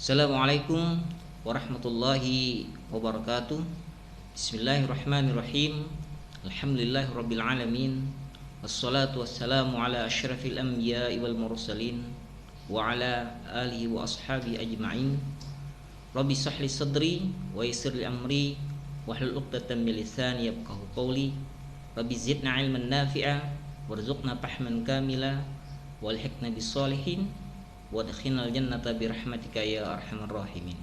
Assalamualaikum warahmatullahi wabarakatuh. Bismillahirrahmanirrahim. Alhamdulillahirabbil alamin. Wassalatu wassalamu ala asyrafil anbiya'i wal mursalin wa ala alihi wa ashabi ajma'in. Rabbi shrahli sadri wa yassir li amri wahlul 'uqdatam min lisani yafqahu qawli. Rabbi zidna 'ilman nafi'a warzuqna fahman kamila walhiqna bis-sholihin wadkhilnal jannata birahmatika ya arhamar rahimin.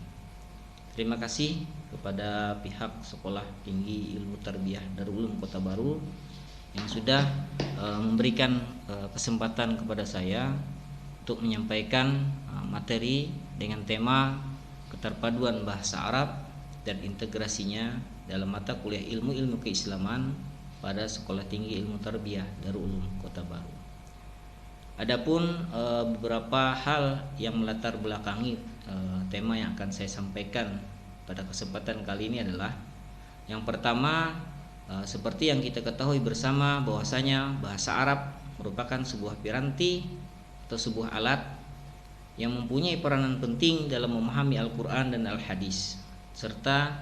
Terima kasih kepada pihak Sekolah Tinggi Ilmu Tarbiyah Darul Ulum Kota Baru yang sudah memberikan kesempatan kepada saya untuk menyampaikan materi dengan tema keterpaduan bahasa Arab dan integrasinya dalam mata kuliah ilmu-ilmu keislaman pada Sekolah Tinggi Ilmu Tarbiyah Darul Ulum Kota Baru. Adapun beberapa hal yang melatar belakangi tema yang akan saya sampaikan pada kesempatan kali ini adalah yang pertama, seperti yang kita ketahui bersama bahwasanya bahasa Arab merupakan sebuah piranti atau sebuah alat yang mempunyai peranan penting dalam memahami Al-Quran dan Al-Hadis serta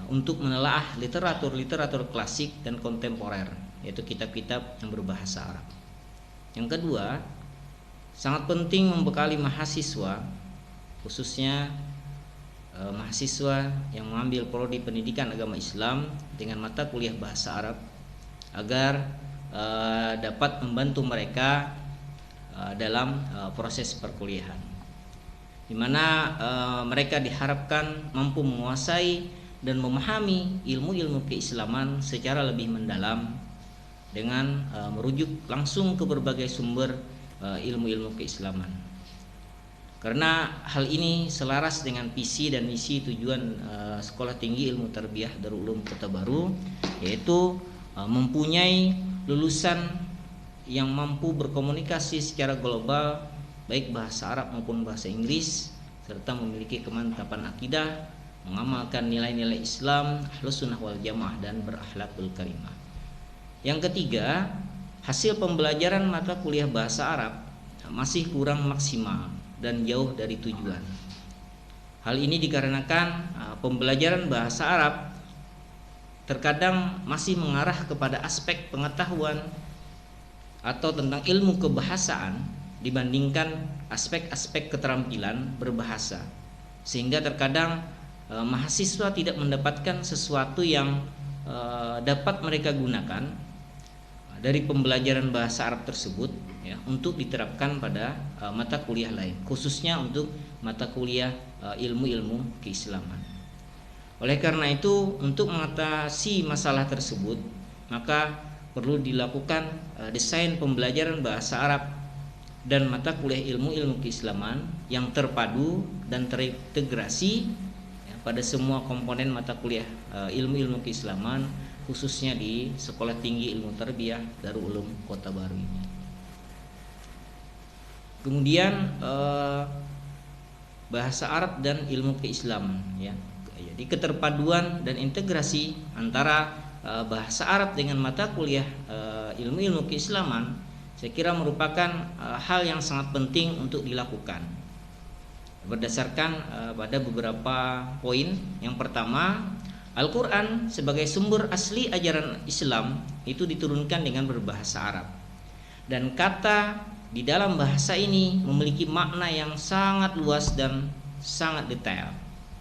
untuk menelaah literatur klasik dan kontemporer, yaitu kitab-kitab yang berbahasa Arab. Yang kedua, sangat penting membekali mahasiswa, khususnya mahasiswa yang mengambil prodi pendidikan agama Islam dengan mata kuliah bahasa Arab agar dapat membantu mereka dalam proses perkuliahan, di mana mereka diharapkan mampu menguasai dan memahami ilmu-ilmu keislaman secara lebih mendalam dengan merujuk langsung ke berbagai sumber ilmu-ilmu keislaman. Karena hal ini selaras dengan visi dan misi tujuan Sekolah Tinggi Ilmu Tarbiyah Darul Ulum Kota Baru, yaitu mempunyai lulusan yang mampu berkomunikasi secara global baik bahasa Arab maupun bahasa Inggris, serta memiliki kemantapan akidah, mengamalkan nilai-nilai Islam, Ahlus Sunnah wal Jamaah, dan berakhlakul karimah. Yang ketiga, hasil pembelajaran mata kuliah bahasa Arab masih kurang maksimal dan jauh dari tujuan. Hal ini dikarenakan pembelajaran bahasa Arab terkadang masih mengarah kepada aspek pengetahuan atau tentang ilmu kebahasaan dibandingkan aspek-aspek keterampilan berbahasa, sehingga terkadang mahasiswa tidak mendapatkan sesuatu yang dapat mereka gunakan dari pembelajaran bahasa Arab tersebut ya, untuk diterapkan pada mata kuliah lain, khususnya untuk mata kuliah ilmu-ilmu keislaman. Oleh karena itu, untuk mengatasi masalah tersebut, maka perlu dilakukan desain pembelajaran bahasa Arab dan mata kuliah ilmu-ilmu keislaman yang terpadu dan terintegrasi ya, pada semua komponen mata kuliah ilmu-ilmu keislaman, khususnya di Sekolah Tinggi Ilmu Tarbiyah Darul Ulum Kota Baru ini. Kemudian bahasa Arab dan ilmu keislaman ya. Jadi keterpaduan dan integrasi antara bahasa Arab dengan mata kuliah ilmu-ilmu keislaman saya kira merupakan hal yang sangat penting untuk dilakukan berdasarkan pada beberapa poin. Yang pertama, Al-Quran sebagai sumber asli ajaran Islam itu diturunkan dengan berbahasa Arab, dan kata di dalam bahasa ini memiliki makna yang sangat luas dan sangat detail,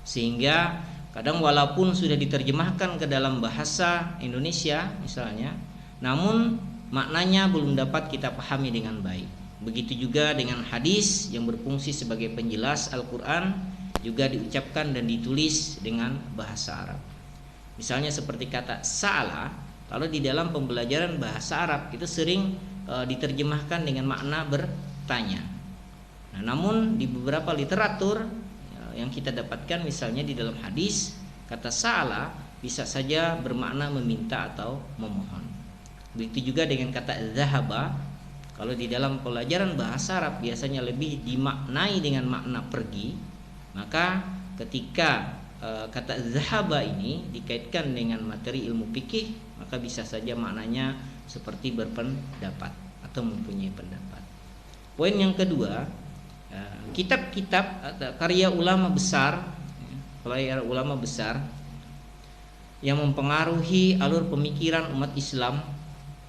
sehingga kadang walaupun sudah diterjemahkan ke dalam bahasa Indonesia misalnya, namun maknanya belum dapat kita pahami dengan baik. Begitu juga dengan hadis yang berfungsi sebagai penjelas Al-Quran juga diucapkan dan ditulis dengan bahasa Arab. Misalnya seperti kata sa'ala, kalau di dalam pembelajaran bahasa Arab itu sering diterjemahkan dengan makna bertanya. Nah, namun di beberapa literatur yang kita dapatkan, misalnya di dalam hadis, kata sa'ala bisa saja bermakna meminta atau memohon. Begitu juga dengan kata zahaba, kalau di dalam pelajaran bahasa Arab biasanya lebih dimaknai dengan makna pergi, maka ketika kata zahaba ini dikaitkan dengan materi ilmu fikih, maka bisa saja maknanya seperti berpendapat atau mempunyai pendapat. Poin yang kedua, kitab-kitab atau karya ulama besar, yang mempengaruhi alur pemikiran umat Islam,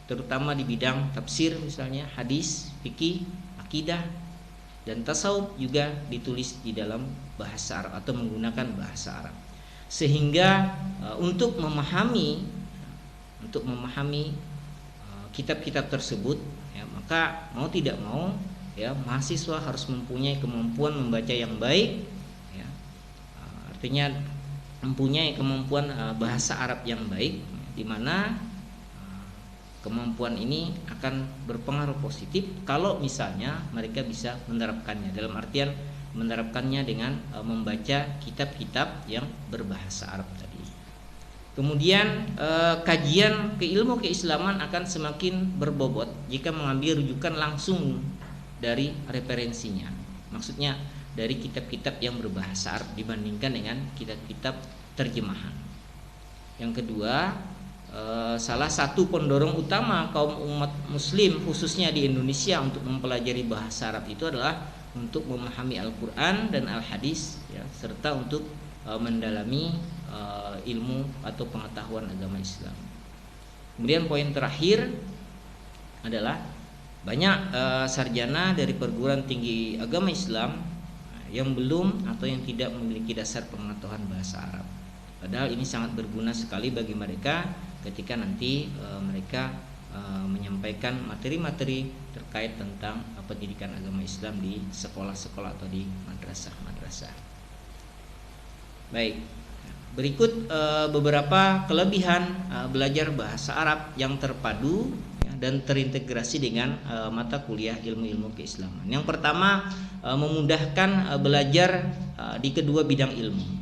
terutama di bidang tafsir misalnya, hadis, fikih, akidah, dan tasawuf juga ditulis di dalam bahasa Arab atau menggunakan bahasa Arab. Sehingga untuk memahami kitab-kitab tersebut, ya, maka mau tidak mau, ya, mahasiswa harus mempunyai kemampuan membaca yang baik, ya, artinya mempunyai kemampuan bahasa Arab yang baik, di mana kemampuan ini akan berpengaruh positif kalau misalnya mereka bisa menerapkannya, dalam artian menerapkannya dengan membaca kitab-kitab yang berbahasa Arab tadi. Kemudian kajian ilmu keislaman akan semakin berbobot jika mengambil rujukan langsung dari referensinya. Maksudnya dari kitab-kitab yang berbahasa Arab dibandingkan dengan kitab-kitab terjemahan. Yang kedua, salah satu pendorong utama kaum umat muslim khususnya di Indonesia untuk mempelajari bahasa Arab itu adalah untuk memahami Al-Quran dan Al-Hadis, ya, serta untuk mendalami ilmu atau pengetahuan agama Islam. Kemudian poin terakhir adalah banyak sarjana dari perguruan tinggi agama Islam yang belum atau yang tidak memiliki dasar pengetahuan bahasa Arab. Padahal ini sangat berguna sekali bagi mereka ketika nanti mereka menyampaikan materi-materi terkait tentang pendidikan agama Islam di sekolah-sekolah atau di madrasah-madrasah. Baik, berikut beberapa kelebihan belajar bahasa Arab yang terpadu, ya, dan terintegrasi dengan mata kuliah ilmu-ilmu keislaman. Yang pertama, memudahkan belajar di kedua bidang ilmu.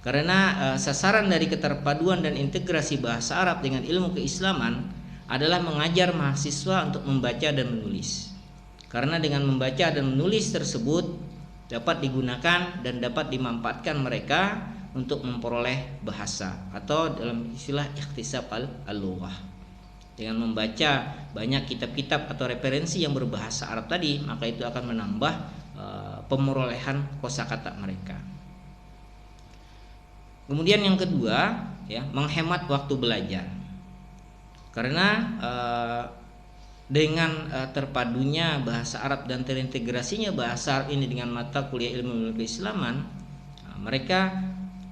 Karena sasaran dari keterpaduan dan integrasi bahasa Arab dengan ilmu keislaman adalah mengajar mahasiswa untuk membaca dan menulis. Karena dengan membaca dan menulis tersebut dapat digunakan dan dapat dimanfaatkan mereka untuk memperoleh bahasa, atau dalam istilah ikhtisab al-lughah. Dengan membaca banyak kitab-kitab atau referensi yang berbahasa Arab tadi, maka itu akan menambah pemerolehan kosakata mereka. Kemudian yang kedua, ya, menghemat waktu belajar. Karena dengan terpadunya bahasa Arab dan terintegrasinya bahasa Arab ini dengan mata kuliah ilmu keislaman, mereka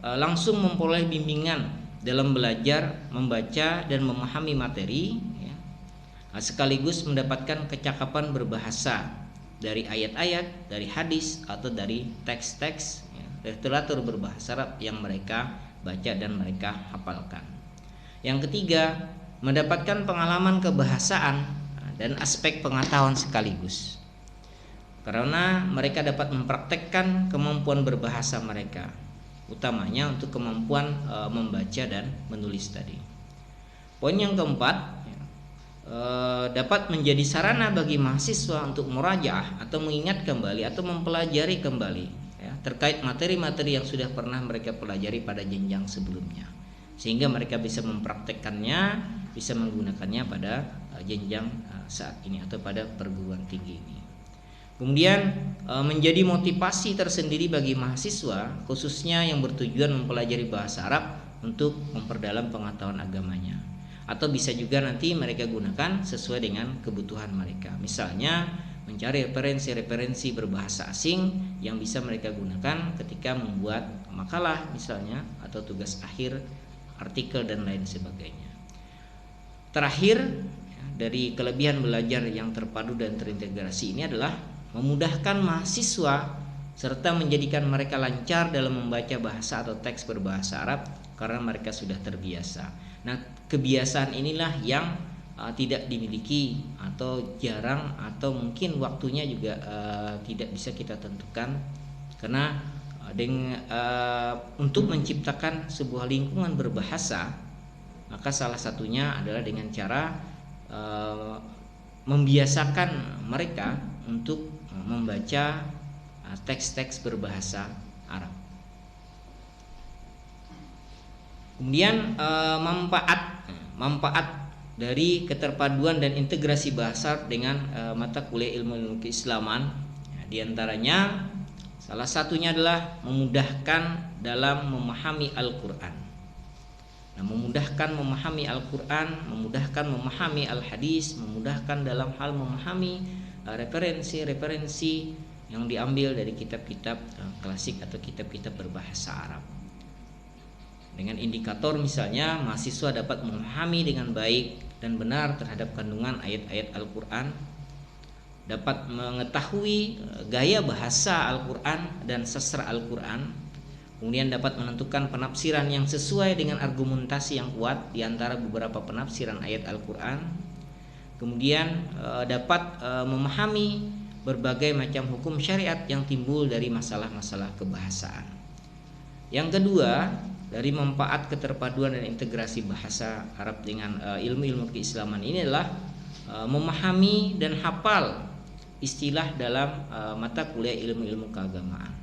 langsung memperoleh bimbingan dalam belajar, membaca dan memahami materi, ya, sekaligus mendapatkan kecakapan berbahasa dari ayat-ayat, dari hadis atau dari teks-teks, ya, literatur berbahasa Arab yang mereka baca dan mereka hafalkan. Yang ketiga, mendapatkan pengalaman kebahasaan dan aspek pengetahuan sekaligus, karena mereka dapat mempraktekkan kemampuan berbahasa mereka, utamanya untuk kemampuan membaca dan menulis tadi. Poin yang keempat, dapat menjadi sarana bagi mahasiswa untuk murajaah atau mengingat kembali atau mempelajari kembali, ya, terkait materi-materi yang sudah pernah mereka pelajari pada jenjang sebelumnya, sehingga mereka bisa mempraktekkannya, bisa menggunakannya pada jenjang saat ini atau pada perguruan tinggi ini. Kemudian menjadi motivasi tersendiri bagi mahasiswa, khususnya yang bertujuan mempelajari bahasa Arab untuk memperdalam pengetahuan agamanya. Atau bisa juga nanti mereka gunakan sesuai dengan kebutuhan mereka. Misalnya mencari referensi-referensi berbahasa asing yang bisa mereka gunakan ketika membuat makalah misalnya, atau tugas akhir, artikel dan lain sebagainya. Terakhir, dari kelebihan belajar yang terpadu dan terintegrasi ini adalah memudahkan mahasiswa serta menjadikan mereka lancar dalam membaca bahasa atau teks berbahasa Arab karena mereka sudah terbiasa. Nah, kebiasaan inilah yang tidak dimiliki atau jarang, atau mungkin waktunya juga tidak bisa kita tentukan, karena untuk menciptakan sebuah lingkungan berbahasa, maka salah satunya adalah dengan cara membiasakan mereka untuk membaca teks-teks berbahasa Arab. Kemudian manfaat dari keterpaduan dan integrasi bahasa dengan mata kuliah ilmu keislaman, Di antaranya salah satunya adalah memudahkan dalam memahami Al-Quran. Nah, memudahkan memahami Al-Quran, memudahkan memahami Al-Hadis, memudahkan dalam hal memahami referensi-referensi yang diambil dari kitab-kitab klasik atau kitab-kitab berbahasa Arab. Dengan indikator misalnya mahasiswa dapat memahami dengan baik dan benar terhadap kandungan ayat-ayat Al-Quran, dapat mengetahui gaya bahasa Al-Quran dan sastra Al-Quran, kemudian dapat menentukan penafsiran yang sesuai dengan argumentasi yang kuat di antara beberapa penafsiran ayat Al-Quran. Kemudian dapat memahami berbagai macam hukum syariat yang timbul dari masalah-masalah kebahasaan. Yang kedua, dari manfaat keterpaduan dan integrasi bahasa Arab dengan ilmu-ilmu keislaman ini adalah memahami dan hafal istilah dalam mata kuliah ilmu-ilmu keagamaan.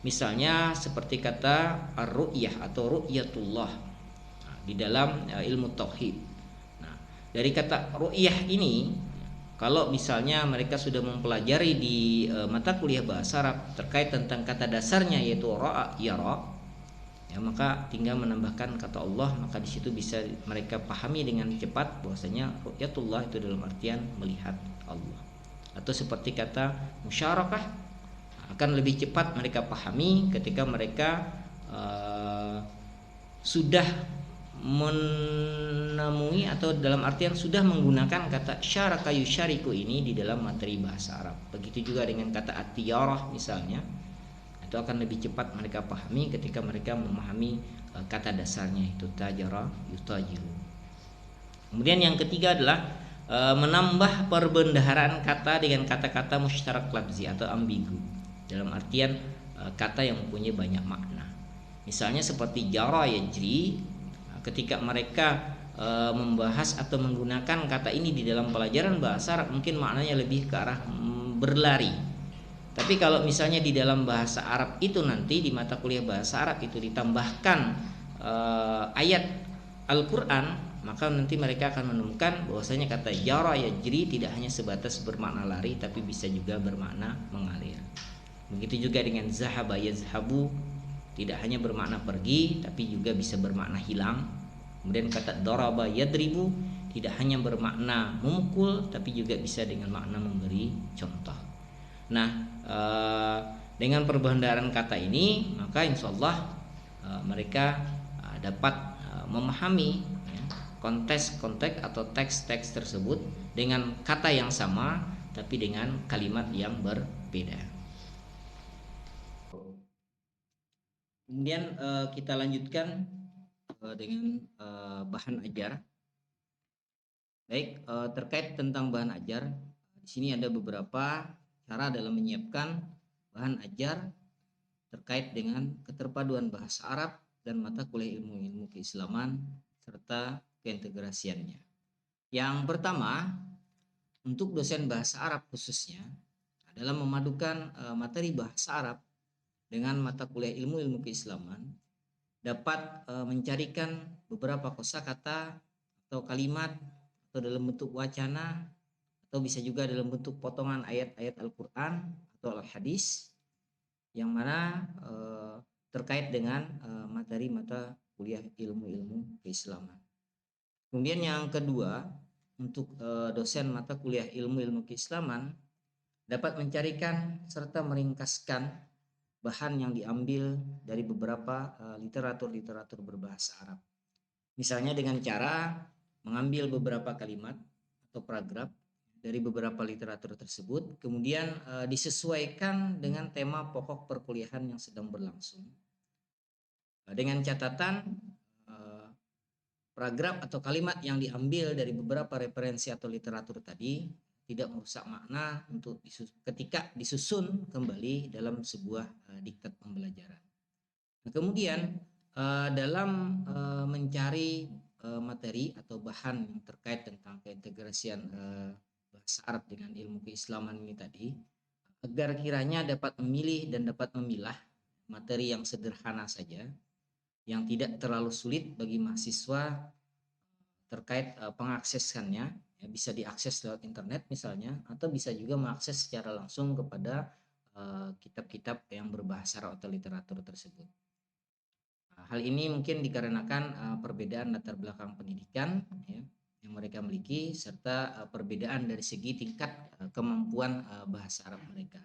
Misalnya seperti kata ar-ru'yah atau ru'yatullah di dalam ilmu tauhid. Nah, dari kata ru'yah ini, kalau misalnya mereka sudah mempelajari di mata kuliah bahasa Arab terkait tentang kata dasarnya yaitu ra'a yara, ya, maka tinggal menambahkan kata Allah, maka di situ bisa mereka pahami dengan cepat bahwasanya ru'yatullah itu dalam artian melihat Allah. Atau seperti kata musyarakah, akan lebih cepat mereka pahami ketika mereka sudah menemui atau dalam artian sudah menggunakan kata syaraka yusyariku ini di dalam materi bahasa Arab. Begitu juga dengan kata at-tiyarah misalnya, itu akan lebih cepat mereka pahami ketika mereka memahami kata dasarnya itu tajara yutajiru. Kemudian yang ketiga adalah menambah perbendaharaan kata dengan kata-kata mustarak lafzi atau ambigu, dalam artian kata yang mempunyai banyak makna. Misalnya seperti jara yajri, ketika mereka membahas atau menggunakan kata ini di dalam pelajaran bahasa Arab mungkin maknanya lebih ke arah berlari. Tapi kalau misalnya di dalam bahasa Arab itu nanti di mata kuliah bahasa Arab itu ditambahkan ayat Al-Quran, maka nanti mereka akan menemukan bahwasanya kata jara yajri tidak hanya sebatas bermakna lari, tapi bisa juga bermakna mengalir. Begitu juga dengan zahaba yazhabu, tidak hanya bermakna pergi tapi juga bisa bermakna hilang. Kemudian kata daraba yadribu tidak hanya bermakna memukul tapi juga bisa dengan makna memberi contoh. Nah, dengan perbendaharaan kata ini maka insyaallah mereka dapat memahami konteks atau teks-teks tersebut dengan kata yang sama tapi dengan kalimat yang berbeda. Kemudian kita lanjutkan dengan bahan ajar. Baik, terkait tentang bahan ajar, di sini ada beberapa cara dalam menyiapkan bahan ajar terkait dengan keterpaduan bahasa Arab dan mata kuliah ilmu-ilmu keislaman serta keintegrasiannya. Yang pertama, untuk dosen bahasa Arab khususnya adalah memadukan materi bahasa Arab dengan mata kuliah ilmu-ilmu keislaman, dapat mencarikan beberapa kosakata atau kalimat atau dalam bentuk wacana atau bisa juga dalam bentuk potongan ayat-ayat Al-Quran atau Al-Hadis yang mana terkait dengan materi mata kuliah ilmu-ilmu keislaman. Kemudian yang kedua, untuk dosen mata kuliah ilmu-ilmu keislaman dapat mencarikan serta meringkaskan bahan yang diambil dari beberapa literatur-literatur berbahasa Arab. Misalnya dengan cara mengambil beberapa kalimat atau paragraf dari beberapa literatur tersebut, kemudian disesuaikan dengan tema pokok perkuliahan yang sedang berlangsung. Dengan catatan paragraf atau kalimat yang diambil dari beberapa referensi atau literatur tadi tidak merusak makna untuk ketika disusun kembali dalam sebuah diktat pembelajaran. Nah, kemudian dalam mencari materi atau bahan yang terkait tentang keintegrasian bahasa Arab dengan ilmu keislaman ini tadi, agar kiranya dapat memilih dan dapat memilah materi yang sederhana saja, yang tidak terlalu sulit bagi mahasiswa terkait pengaksesannya, ya, bisa diakses lewat internet misalnya, atau bisa juga mengakses secara langsung kepada kitab-kitab yang berbahasa Arab atau literatur tersebut. Hal ini mungkin dikarenakan perbedaan latar belakang pendidikan ya, yang mereka miliki serta perbedaan dari segi tingkat kemampuan bahasa Arab mereka.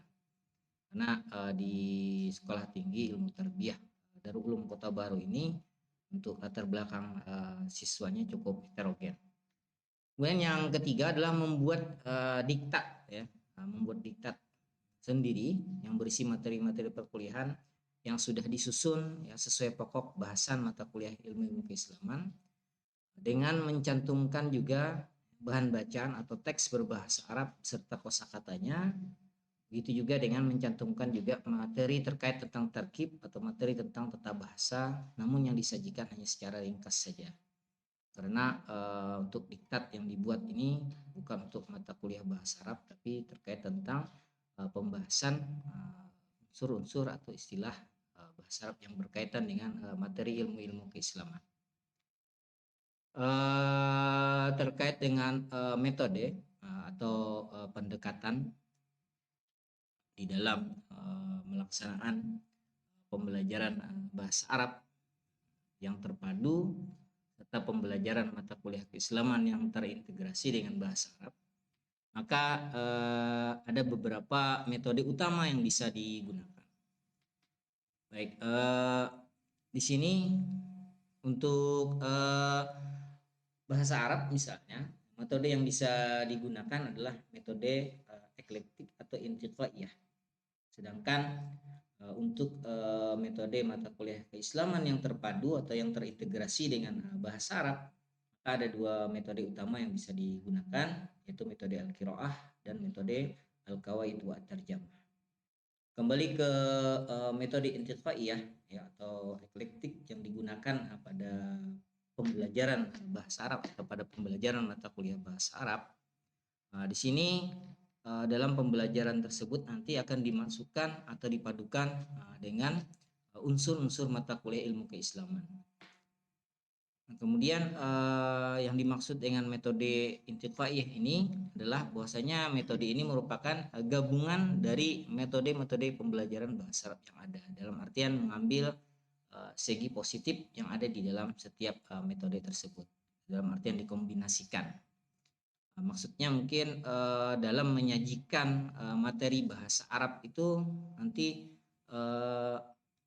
Karena di Sekolah Tinggi Ilmu Tarbiyah Darul Ulum Kota Baru ini untuk latar belakang siswanya cukup heterogen. Kemudian yang ketiga adalah membuat diktat ya, membuat diktat sendiri yang berisi materi-materi perkuliahan yang sudah disusun ya sesuai pokok bahasan mata kuliah ilmu keislaman dengan mencantumkan juga bahan bacaan atau teks berbahasa Arab serta kosakatanya. Begitu juga dengan mencantumkan juga materi terkait tentang tarkib atau materi tentang tata bahasa, namun yang disajikan hanya secara ringkas saja. Karena untuk diktat yang dibuat ini bukan untuk mata kuliah bahasa Arab, tapi terkait tentang pembahasan unsur-unsur atau istilah bahasa Arab yang berkaitan dengan materi ilmu-ilmu keislaman. Terkait dengan metode atau pendekatan di dalam melaksanaan pembelajaran bahasa Arab yang terpadu serta pembelajaran mata kuliah keislaman yang terintegrasi dengan bahasa Arab, maka ada beberapa metode utama yang bisa digunakan. Baik, di sini untuk bahasa Arab misalnya, metode yang bisa digunakan adalah metode eklektik atau intiqaiyah. Sedangkan untuk metode mata kuliah keislaman yang terpadu atau yang terintegrasi dengan bahasa Arab, maka ada dua metode utama yang bisa digunakan, yaitu metode al-qiraah dan metode al-qawaid wa at-tarjamah. Kembali ke metode intiqaiyah ya atau eklektik yang digunakan pada pembelajaran bahasa Arab atau pada pembelajaran mata kuliah bahasa Arab. Di sini dalam pembelajaran tersebut nanti akan dimasukkan atau dipadukan dengan unsur-unsur mata kuliah ilmu keislaman. Nah, kemudian yang dimaksud dengan metode intiqaiyah ini adalah bahwasanya metode ini merupakan gabungan dari metode-metode pembelajaran bahasa Arab yang ada, dalam artian mengambil segi positif yang ada di dalam setiap metode tersebut, dalam artian dikombinasikan. Maksudnya mungkin dalam menyajikan materi bahasa Arab itu nanti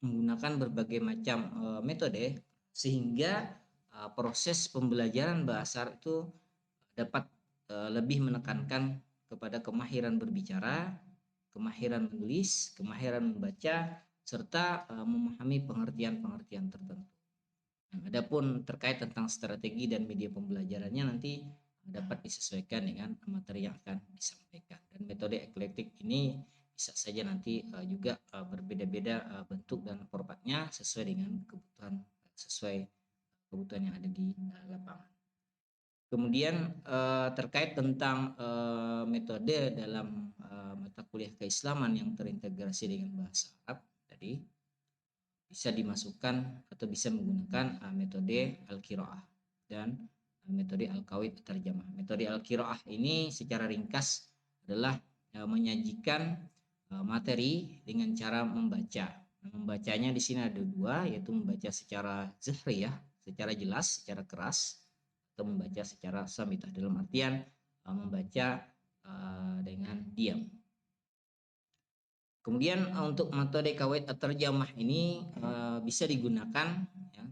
menggunakan berbagai macam metode sehingga proses pembelajaran bahasa Arab itu dapat lebih menekankan kepada kemahiran berbicara, kemahiran menulis, kemahiran membaca, serta memahami pengertian-pengertian tertentu. Adapun terkait tentang strategi dan media pembelajarannya nanti dapat disesuaikan dengan materi yang akan disampaikan. Dan metode eklektik ini bisa saja nanti juga berbeda-beda bentuk dan formatnya sesuai dengan kebutuhan yang ada di lapangan. Kemudian terkait tentang metode dalam mata kuliah keislaman yang terintegrasi dengan bahasa Arab tadi bisa dimasukkan atau bisa menggunakan metode al-qiraah dan metode al-qawaid tarjamah. Metode al-qiraah ini secara ringkas adalah menyajikan materi dengan cara membaca. Membacanya di sini ada dua, yaitu membaca secara zahriyah, secara jelas, secara keras, atau membaca secara samitah, dalam artian membaca dengan diam. Kemudian untuk metode qawaid at-tarjamah ini bisa digunakan ya,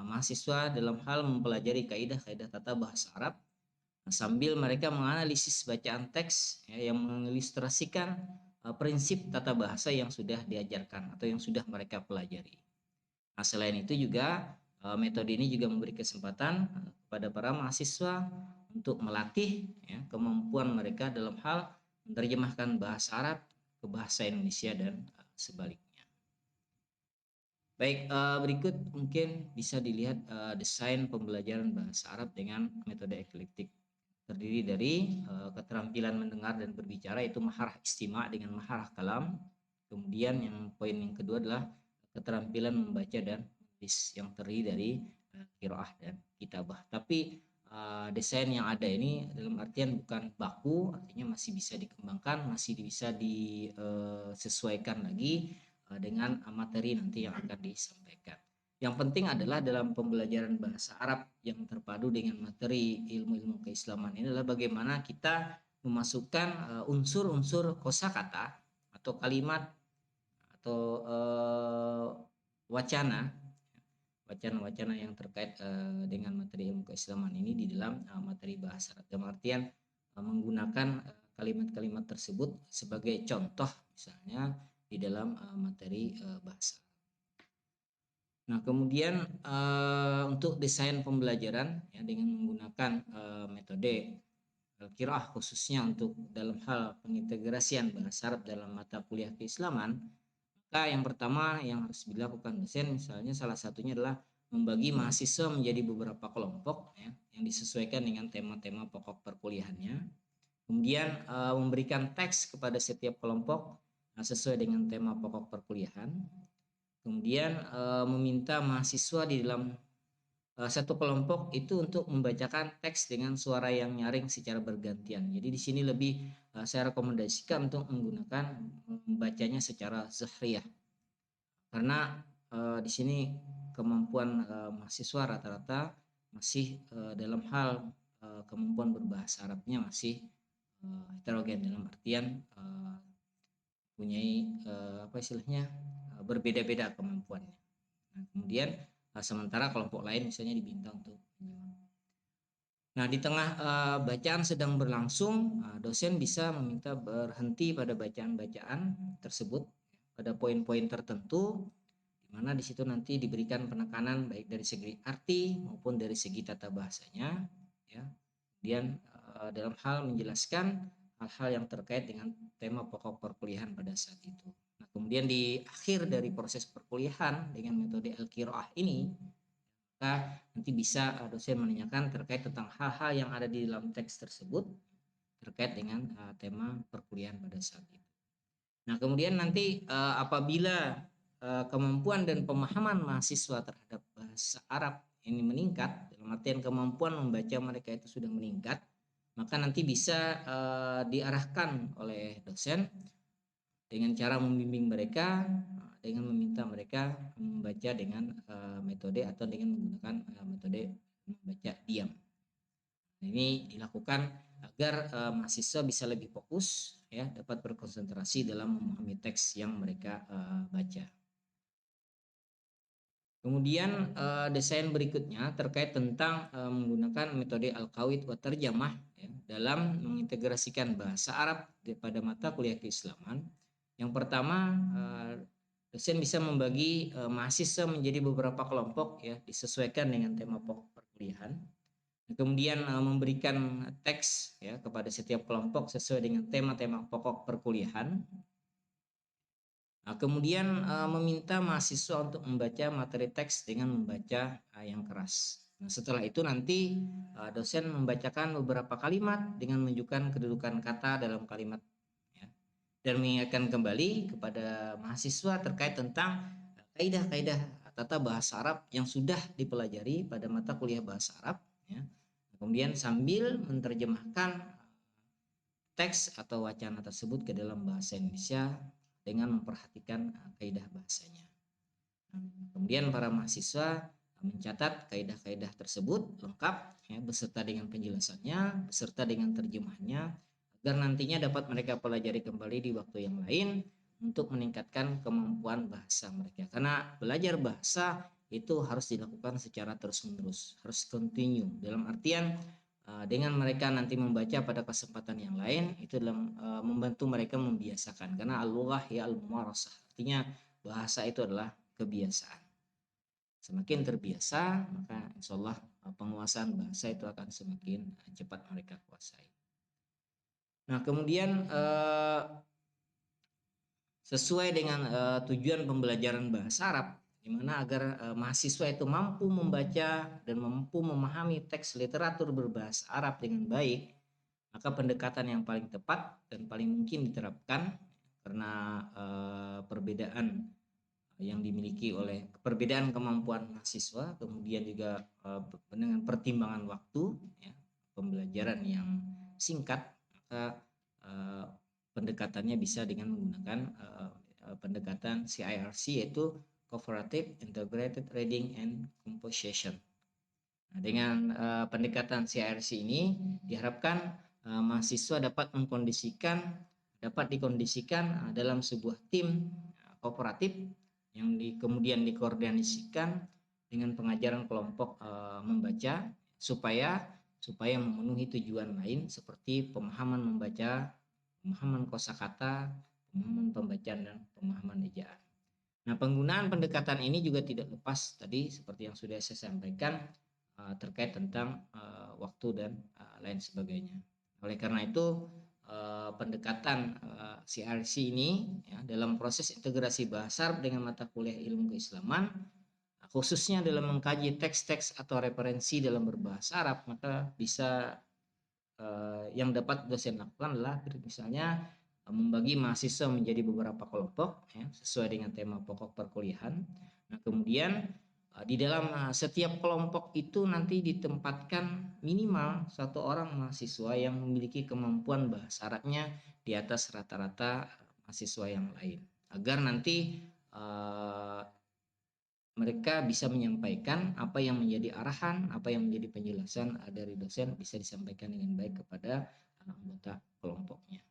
mahasiswa dalam hal mempelajari kaidah-kaidah tata bahasa Arab sambil mereka menganalisis bacaan teks ya, yang mengilustrasikan prinsip tata bahasa yang sudah diajarkan atau yang sudah mereka pelajari. Nah, selain itu juga metode ini juga memberi kesempatan kepada para mahasiswa untuk melatih ya, kemampuan mereka dalam hal menerjemahkan bahasa Arab ke bahasa Indonesia dan sebaliknya. Baik, berikut mungkin bisa dilihat desain pembelajaran bahasa Arab dengan metode eklektik. Terdiri dari keterampilan mendengar dan berbicara, yaitu maharah istima' dengan maharah kalam. Kemudian yang poin yang kedua adalah keterampilan membaca dan menulis yang terdiri dari qiraah dan kitabah. Tapi desain yang ada ini dalam artian bukan baku, artinya masih bisa dikembangkan, masih bisa disesuaikan lagi dengan materi nanti yang akan disampaikan. Yang penting adalah dalam pembelajaran bahasa Arab yang terpadu dengan materi ilmu-ilmu keislaman ini adalah bagaimana kita memasukkan unsur-unsur kosakata atau kalimat atau wacana wacana-wacana yang terkait dengan materi ilmu keislaman ini di dalam materi bahasa Arab. Dalam artian menggunakan kalimat-kalimat tersebut sebagai contoh misalnya di dalam materi bahasa. Nah, kemudian untuk desain pembelajaran ya dengan menggunakan metode qiraah khususnya untuk dalam hal pengintegrasian bahasa Arab dalam mata kuliah keislaman, maka yang pertama yang harus dilakukan dosen misalnya salah satunya adalah membagi mahasiswa menjadi beberapa kelompok ya, yang disesuaikan dengan tema-tema pokok perkuliahannya. Kemudian memberikan teks kepada setiap kelompok sesuai dengan tema pokok perkuliahan. Kemudian meminta mahasiswa di dalam satu kelompok itu untuk membacakan teks dengan suara yang nyaring secara bergantian. Jadi di sini lebih saya rekomendasikan untuk menggunakan membacanya secara zahriyah. Karena di sini kemampuan mahasiswa rata-rata masih dalam hal kemampuan berbahasa Arabnya masih heterogen dalam artian punyai apa istilahnya berbeda-beda kemampuannya. Nah, kemudian sementara kelompok lain misalnya diminta untuk menyimak. Nah, di tengah bacaan sedang berlangsung, dosen bisa meminta berhenti pada bacaan-bacaan tersebut pada poin-poin tertentu, di mana di situ nanti diberikan penekanan baik dari segi arti maupun dari segi tata bahasanya, ya. Kemudian dalam hal menjelaskan hal-hal yang terkait dengan tema pokok perkuliahan pada saat itu. Nah, kemudian di akhir dari proses perkuliahan dengan metode al-qiraah ini, maka nanti bisa dosen menanyakan terkait tentang hal-hal yang ada di dalam teks tersebut terkait dengan tema perkuliahan pada saat itu. Nah, kemudian nanti apabila kemampuan dan pemahaman mahasiswa terhadap bahasa Arab ini meningkat, dalam artian kemampuan membaca mereka itu sudah meningkat, maka nanti bisa diarahkan oleh dosen dengan cara membimbing mereka dengan meminta mereka membaca dengan metode atau dengan menggunakan metode membaca diam. Ini dilakukan agar mahasiswa bisa lebih fokus ya, dapat berkonsentrasi dalam memahami teks yang mereka baca. Kemudian desain berikutnya terkait tentang menggunakan metode al-qawid wa tarjamah ya, dalam mengintegrasikan bahasa Arab pada mata kuliah keislaman. Yang pertama, dosen bisa membagi mahasiswa menjadi beberapa kelompok ya, disesuaikan dengan tema pokok perkuliahan. Kemudian memberikan teks ya kepada setiap kelompok sesuai dengan tema-tema pokok perkuliahan. Nah, kemudian meminta mahasiswa untuk membaca materi teks dengan membaca yang keras. Nah, setelah itu nanti dosen membacakan beberapa kalimat dengan menunjukkan kedudukan kata dalam kalimat ya, dan mengingatkan kembali kepada mahasiswa terkait tentang kaidah-kaidah tata bahasa Arab yang sudah dipelajari pada mata kuliah bahasa Arab ya. Kemudian sambil menerjemahkan teks atau wacana tersebut ke dalam bahasa Indonesia dengan memperhatikan kaidah bahasanya. Kemudian para mahasiswa mencatat kaidah-kaidah tersebut lengkap ya, beserta dengan penjelasannya, beserta dengan terjemahnya, agar nantinya dapat mereka pelajari kembali di waktu yang lain untuk meningkatkan kemampuan bahasa mereka. Karena belajar bahasa itu harus dilakukan secara terus-menerus, harus continue. Dalam artian dengan mereka nanti membaca pada kesempatan yang lain itu dalam membantu mereka membiasakan. Karena al-lughah ya al-mumarasah. Artinya bahasa itu adalah kebiasaan. Semakin terbiasa, maka insya Allah penguasaan bahasa itu akan semakin cepat mereka kuasai. Nah, kemudian sesuai dengan tujuan pembelajaran bahasa Arab, di mana agar mahasiswa itu mampu membaca dan mampu memahami teks literatur berbahasa Arab dengan baik, maka pendekatan yang paling tepat dan paling mungkin diterapkan karena perbedaan yang dimiliki oleh perbedaan kemampuan mahasiswa, kemudian juga dengan pertimbangan waktu, ya, pembelajaran yang singkat, maka pendekatannya bisa dengan menggunakan pendekatan CIRC, yaitu Cooperative Integrated Reading and Composition. Nah, dengan pendekatan CIRC ini diharapkan mahasiswa dapat dikondisikan dalam sebuah tim kooperatif yang kemudian dikoordinasikan dengan pengajaran kelompok membaca supaya memenuhi tujuan lain seperti pemahaman membaca, pemahaman kosakata, pemahaman pembacaan, dan pemahaman ejaan. Nah, penggunaan pendekatan ini juga tidak lepas tadi seperti yang sudah saya sampaikan terkait tentang waktu dan lain sebagainya. Oleh karena itu pendekatan CRC ini ya, dalam proses integrasi bahasa Arab dengan mata kuliah ilmu keislaman, khususnya dalam mengkaji teks-teks atau referensi dalam berbahasa Arab, maka bisa yang dapat dosen lakukan adalah misalnya membagi mahasiswa menjadi beberapa kelompok ya, sesuai dengan tema pokok perkuliahan. Nah, kemudian di dalam setiap kelompok itu nanti ditempatkan minimal satu orang mahasiswa yang memiliki kemampuan bahasa Arabnya di atas rata-rata mahasiswa yang lain, agar nanti mereka bisa menyampaikan apa yang menjadi arahan, apa yang menjadi penjelasan dari dosen bisa disampaikan dengan baik kepada anggota kelompoknya.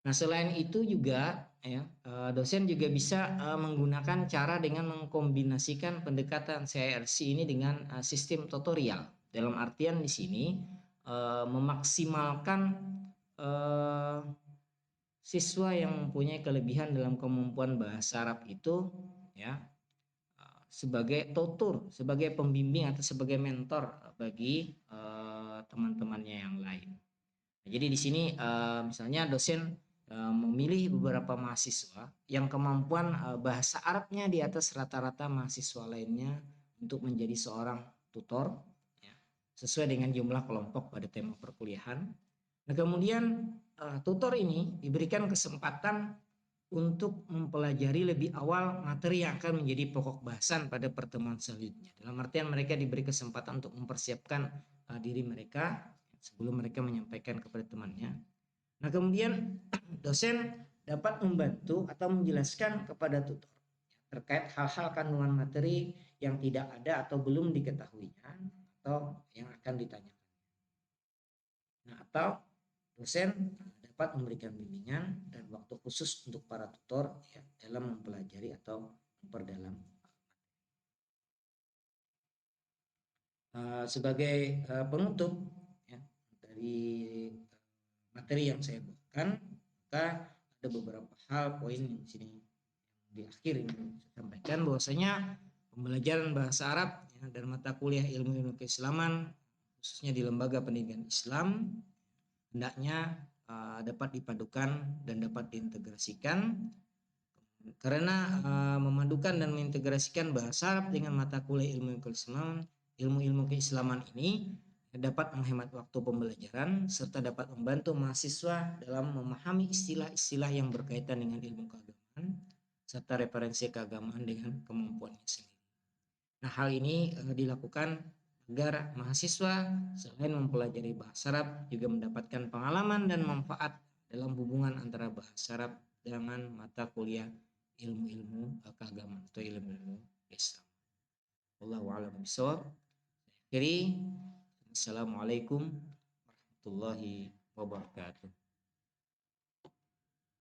Nah, selain itu juga ya, dosen juga bisa menggunakan cara dengan mengkombinasikan pendekatan CIRC ini dengan sistem tutorial. Dalam artian di sini memaksimalkan siswa yang mempunyai kelebihan dalam kemampuan bahasa Arab itu ya sebagai tutor, sebagai pembimbing atau sebagai mentor bagi teman-temannya yang lain. Nah, jadi di sini misalnya dosen memilih beberapa mahasiswa yang kemampuan bahasa Arabnya di atas rata-rata mahasiswa lainnya untuk menjadi seorang tutor ya, sesuai dengan jumlah kelompok pada tema perkuliahan. Nah, kemudian tutor ini diberikan kesempatan untuk mempelajari lebih awal materi yang akan menjadi pokok bahasan pada pertemuan selanjutnya. Dalam artian mereka diberi kesempatan untuk mempersiapkan diri mereka sebelum mereka menyampaikan kepada temannya. Nah, kemudian dosen dapat membantu atau menjelaskan kepada tutor terkait hal-hal kandungan materi yang tidak ada atau belum diketahuinya atau yang akan ditanyakan. Nah, atau dosen dapat memberikan bimbingan dan waktu khusus untuk para tutor ya, dalam mempelajari atau memperdalam. Sebagai penutup ya, dari materi yang saya bawakan, maka ada beberapa hal poin yang di sini di akhir ini saya sampaikan bahwasanya pembelajaran bahasa Arab ya, dan mata kuliah ilmu keislaman khususnya di lembaga pendidikan Islam hendaknya dapat dipadukan dan dapat diintegrasikan karena memadukan dan mengintegrasikan bahasa Arab dengan mata kuliah ilmu keislaman ini dapat menghemat waktu pembelajaran serta dapat membantu mahasiswa dalam memahami istilah-istilah yang berkaitan dengan ilmu keagamaan serta referensi keagamaan dengan kemampuannya sendiri. Nah, hal ini dilakukan agar mahasiswa selain mempelajari bahasa Arab juga mendapatkan pengalaman dan manfaat dalam hubungan antara bahasa Arab dengan mata kuliah ilmu-ilmu keagamaan atau ilmu-ilmu Islam. Wallahu a'lam bishawab. Jadi, assalamualaikum warahmatullahi wabarakatuh.